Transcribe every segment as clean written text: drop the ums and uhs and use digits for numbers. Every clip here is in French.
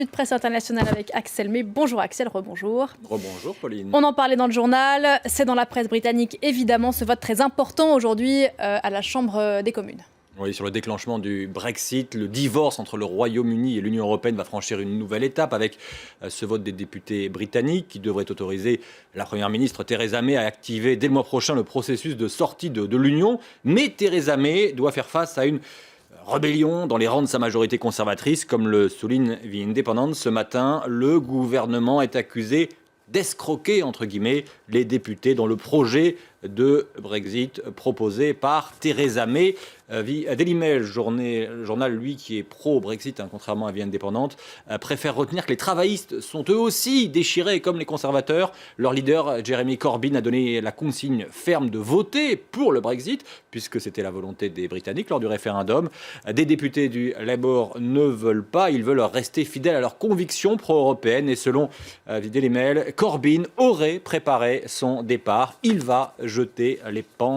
De presse internationale avec Axel May. Bonjour Axel, rebonjour. Rebonjour Pauline. On en parlait dans le journal, c'est dans la presse britannique évidemment ce vote très important aujourd'hui à la Chambre des communes. Oui, sur le déclenchement du Brexit, le divorce entre le Royaume-Uni et l'Union européenne va franchir une nouvelle étape avec ce vote des députés britanniques qui devrait autoriser la Première ministre Theresa May à activer dès le mois prochain le processus de sortie de l'Union. Mais Theresa May doit faire face à une rébellion dans les rangs de sa majorité conservatrice, comme le souligne The Independent ce matin. Le gouvernement est accusé d'escroquer, entre guillemets, les députés dans le projet de Brexit proposé par Theresa May. Daily Mail, journal lui qui est pro-Brexit, contrairement à Vie Indépendante, préfère retenir que les travaillistes sont eux aussi déchirés comme les conservateurs. Leur leader, Jeremy Corbyn, a donné la consigne ferme de voter pour le Brexit, puisque c'était la volonté des Britanniques lors du référendum. Des députés du Labour ne veulent pas, ils veulent rester fidèles à leurs convictions pro-européennes. Et selon Daily Mail, Corbyn aurait préparé son départ. Il va jeter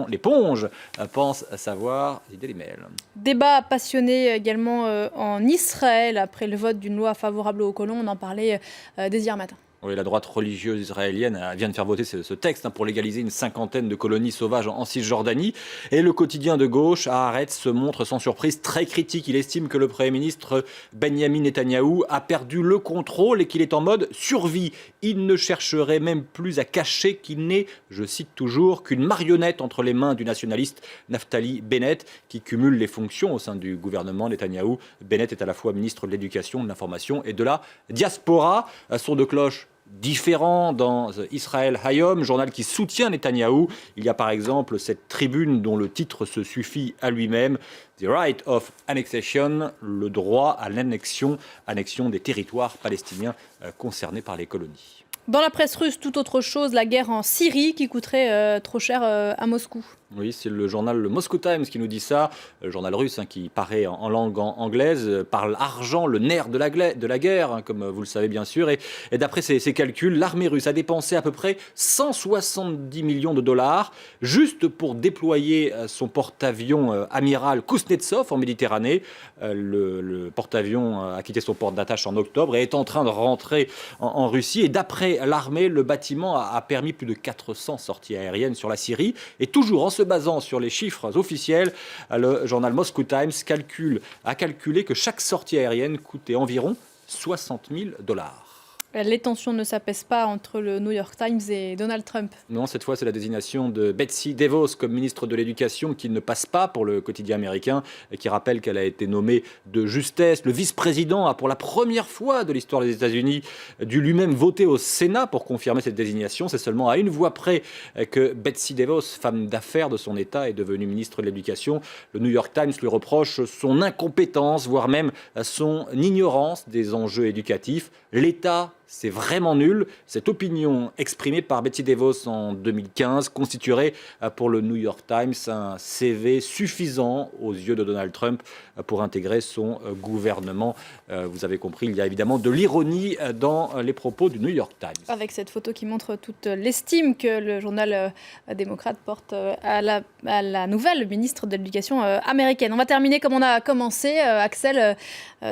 l'éponge, pense à savoir Daily Mail. Débat passionné également en Israël après le vote d'une loi favorable aux colons. On en parlait dès hier matin. Oui, la droite religieuse israélienne vient de faire voter ce texte pour légaliser une cinquantaine de colonies sauvages en Cisjordanie. Et le quotidien de gauche, Haaretz, se montre sans surprise très critique. Il estime que le Premier ministre Benjamin Netanyahou a perdu le contrôle et qu'il est en mode survie. Il ne chercherait même plus à cacher qu'il n'est, je cite toujours, qu'une marionnette entre les mains du nationaliste Naftali Bennett, qui cumule les fonctions au sein du gouvernement Netanyahou. Bennett est à la fois ministre de l'Éducation, de l'Information et de la Diaspora. Son de cloche différent dans Israel Hayom, journal qui soutient Netanyahou. Il y a par exemple cette tribune dont le titre se suffit à lui-même, The Right of Annexation, le droit à l'annexion des territoires palestiniens concernés par les colonies. Dans la presse russe, tout autre chose, la guerre en Syrie qui coûterait trop cher à Moscou. Oui, c'est le journal le Moscow Times qui nous dit ça, le journal russe qui paraît en langue anglaise, parle argent, le nerf de la guerre, comme vous le savez bien sûr. Et d'après ses calculs, l'armée russe a dépensé à peu près 170 millions de dollars juste pour déployer son porte-avions amiral Kuznetsov en Méditerranée. Le porte-avions a quitté son port d'attache en octobre et est en train de rentrer en Russie. Et d'après l'armée, le bâtiment a permis plus de 400 sorties aériennes sur la Syrie. Et toujours en se basant sur les chiffres officiels, le journal Moscow Times a calculé que chaque sortie aérienne coûtait environ 60 000 dollars. Les tensions ne s'apaisent pas entre le New York Times et Donald Trump. Non, cette fois, c'est la désignation de Betsy DeVos comme ministre de l'Éducation qui ne passe pas pour le quotidien américain et qui rappelle qu'elle a été nommée de justesse. Le vice-président a, pour la première fois de l'histoire des États-Unis, dû lui-même voter au Sénat pour confirmer cette désignation. C'est seulement à une voix près que Betsy DeVos, femme d'affaires de son État, est devenue ministre de l'Éducation. Le New York Times lui reproche son incompétence, voire même son ignorance des enjeux éducatifs. L'État, c'est vraiment nul. Cette opinion exprimée par Betsy DeVos en 2015 constituerait pour le New York Times un CV suffisant aux yeux de Donald Trump pour intégrer son gouvernement. Vous avez compris, il y a évidemment de l'ironie dans les propos du New York Times. Avec cette photo qui montre toute l'estime que le journal démocrate porte à la nouvelle ministre de l'Éducation américaine. On va terminer comme on a commencé, Axel,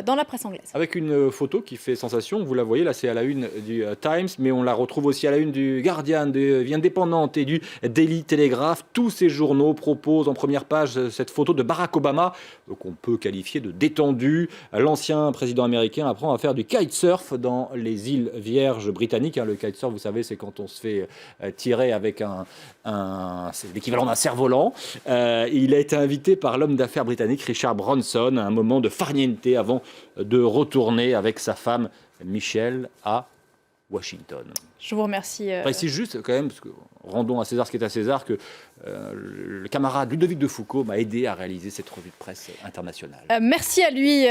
dans la presse anglaise. Avec une photo qui fait sensation, vous la voyez, là c'est à la une du Times, mais on la retrouve aussi à la une du Guardian, de The Independent et du Daily Telegraph. Tous ces journaux proposent en première page cette photo de Barack Obama, qu'on peut qualifier de détendu. L'ancien président américain apprend à faire du kitesurf dans les îles Vierges britanniques. Le kitesurf, vous savez, c'est quand on se fait tirer avec c'est l'équivalent d'un cerf-volant. Il a été invité par l'homme d'affaires britannique Richard Branson à un moment de farniente avant de retourner avec sa femme Michelle à Washington. Je vous remercie. Précise juste quand même, parce que rendons à César ce qui est à César, que le camarade Ludovic de Foucault m'a aidé à réaliser cette revue de presse internationale. Merci à lui.